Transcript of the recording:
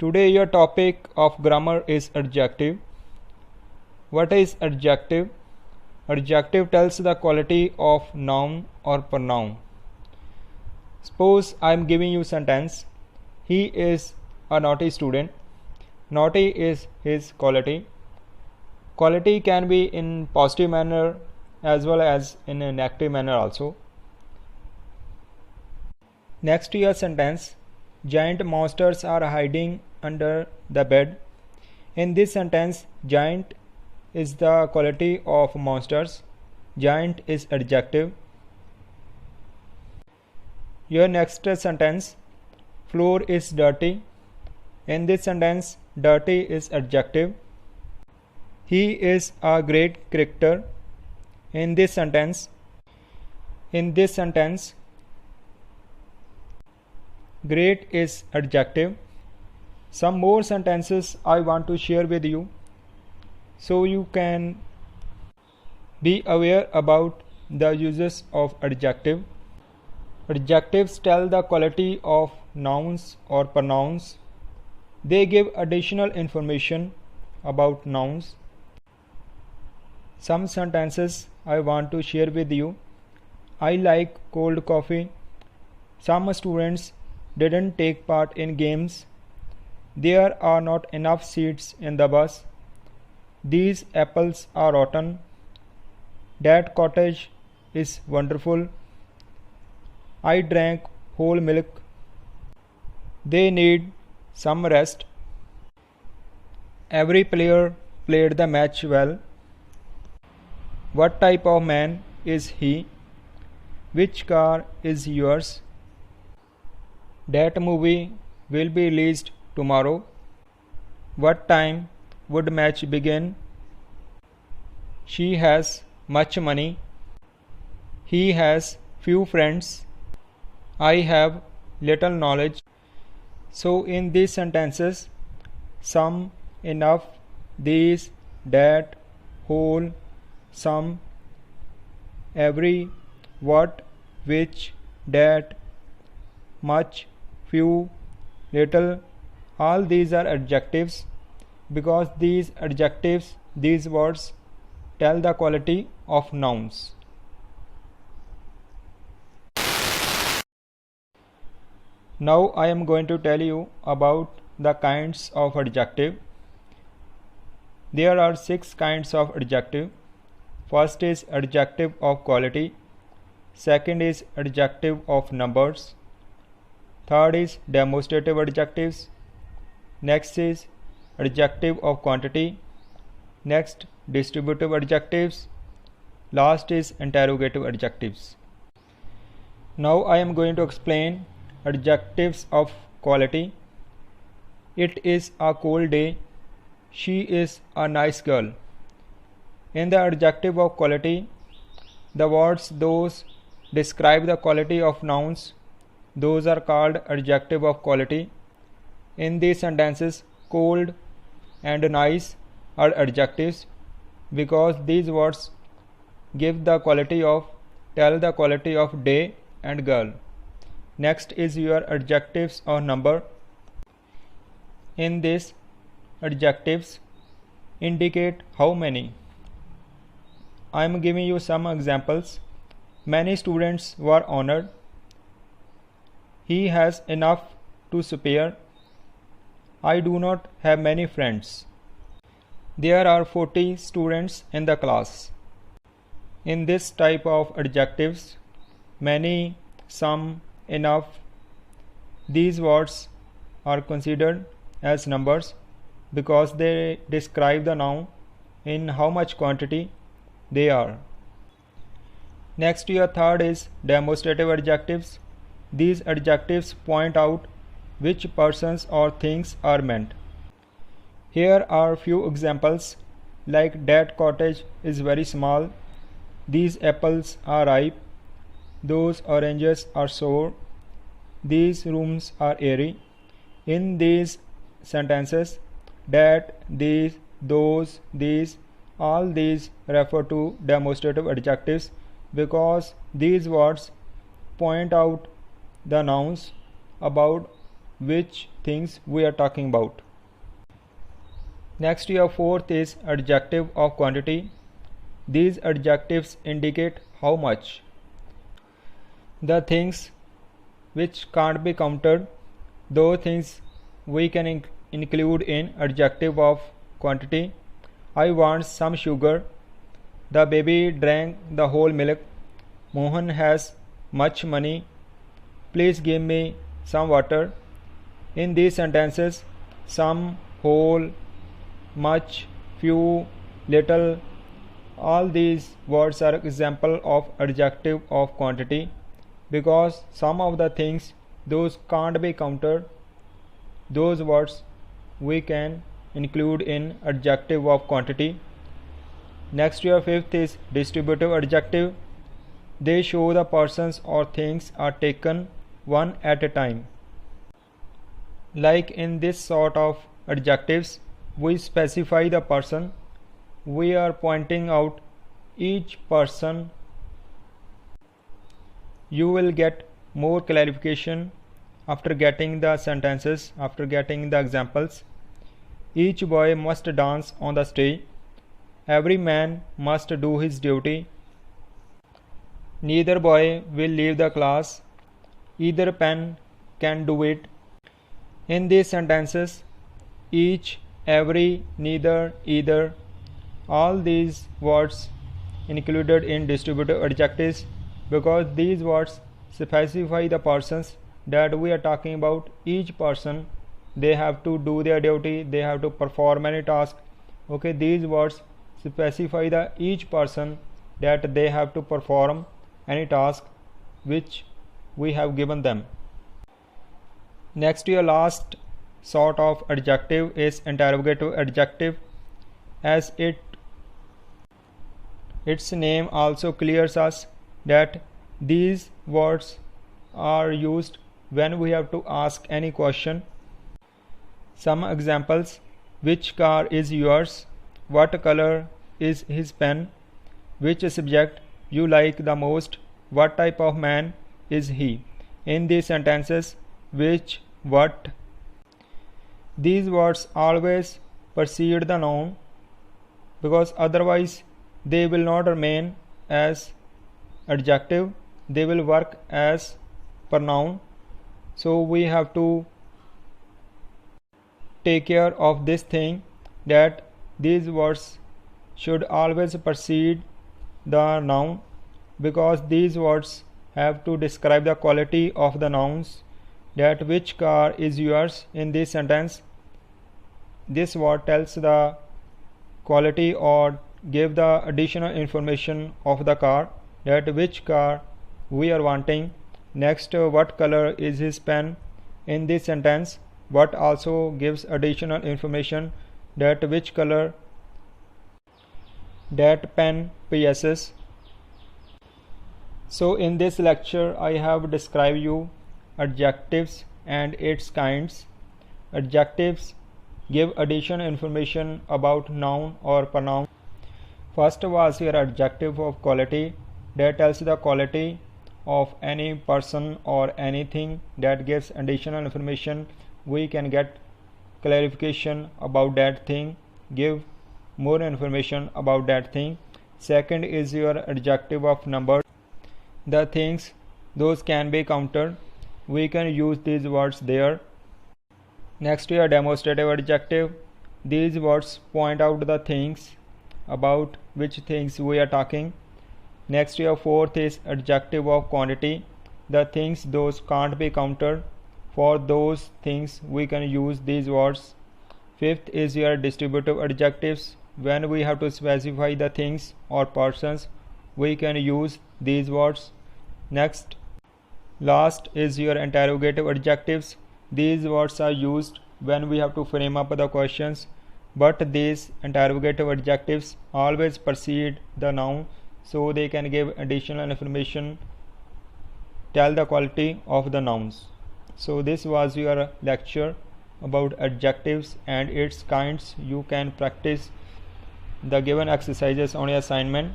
Today your topic of grammar is adjective. What is adjective? Adjective tells the quality of noun or pronoun. Suppose I am giving you sentence. He is a naughty student. Naughty is his quality. Quality can be in positive manner as well as in a negative manner also. Next to your sentence, giant monsters are hiding under the bed. In this sentence, giant is the quality of monsters. Giant is adjective. Your next sentence, floor is dirty. In this sentence, dirty is adjective. He is a great cricketer. In this sentence, great is adjective. Some more sentences I want to share with you so you can be aware about the uses of adjective. Adjectives tell the quality of nouns or pronouns. They give additional information about nouns. Some sentences I want to share with you. I like cold coffee. Some students didn't take part in games. There are not enough seats in the bus. These apples are rotten. That cottage is wonderful. I drank whole milk. They need some rest. Every player played the match well. What type of man is he? Which car is yours? That movie will be released tomorrow. What time would match begin? She has much money. He has few friends. I have little knowledge. So in these sentences, some, enough, these, that, whole, some, every, what, which, that, much, few, little, all these are adjectives because these adjectives, these words tell the quality of nouns. Now I am going to tell you about the kinds of adjective. There are 6 kinds of adjective. First is adjective of quality. Second is adjective of numbers. Third is demonstrative adjectives. Next is adjective of quantity. Next, distributive adjectives. Last is interrogative adjectives. Now I am going to explain adjectives of quality. It is a cold day. She is a nice girl. In the adjective of quality, the words those describe the quality of nouns, those are called adjective of quality. In these sentences, cold and nice are adjectives because these words give the quality of, tell the quality of day and girl. Next is your adjectives or number. In this, adjectives indicate how many. I am giving you some examples. Many students were honored. He has enough to spare. I do not have many friends. There are 40 students in the class. In this type of adjectives, many, some, enough, these words are considered as numbers because they describe the noun in how much quantity they are. Next, your third is demonstrative adjectives. These adjectives point out which persons or things are meant. Here are few examples like that cottage is very small. These apples are ripe. Those oranges are sour. These rooms are airy. In these sentences, that, these, those, these, all these refer to demonstrative adjectives because these words point out the nouns about which things we are talking about. Next, your fourth is adjective of quantity. These adjectives indicate how much. The things which can't be counted, those things we can include in adjective of quantity. I want some sugar. The baby drank the whole milk. Mohan has much money. Please give me some water. In these sentences, some, whole, much, few, little, all these words are example of adjective of quantity, because some of the things those can't be counted, those words we can include in adjective of quantity. Next, your fifth is distributive adjective. They show the persons or things are taken one at a time. Like in this sort of adjectives, we specify the person. We are pointing out each person. You will get more clarification after getting the sentences, after getting the examples. Each boy must dance on the stage. Every man must do his duty. Neither boy will leave the class. Either pen can do it. In these sentences, each, every, neither, either, all these words included in distributive adjectives, because these words specify the persons that we are talking about. Each person, they have to do their duty, they have to perform any task. Okay, these words specify the each person that they have to perform any task which we have given them. Next, your last sort of adjective is interrogative adjective. As its name also clears us that these words are used when we have to ask any question. Some examples: which car is yours? What color is his pen? Which subject you like the most? What type of man is he? In these sentences, which, what, these words always precede the noun, because otherwise they will not remain as adjective, they will work as pronoun. So we have to take care of this thing, that these words should always precede the noun, because these words have to describe the quality of the nouns. That which car is yours, in this sentence, this word tells the quality or give the additional information of the car, that which car we are wanting. Next, what color is his pen? In this sentence, what also gives additional information, that which color that pen possesses. So in this lecture I have described you adjectives and its kinds. Adjectives give additional information about noun or pronoun. First was your adjective of quality, that tells the quality of any person or anything, that gives additional information. We can get clarification about that thing, give more information about that thing. Second is your adjective of number. The things, those can be counted. We can use these words there. Next, your demonstrative adjective. These words point out the things about which things we are talking. Next, your fourth is adjective of quantity. The things, those can't be counted. For those things we can use these words. Fifth is your distributive adjectives. When we have to specify the things or persons, we can use these words. Next, last is your interrogative adjectives. These words are used when we have to frame up the questions, but these interrogative adjectives always precede the noun, so they can give additional information, tell the quality of the nouns. So this was your lecture about adjectives and its kinds. You can practice the given exercises on your assignment.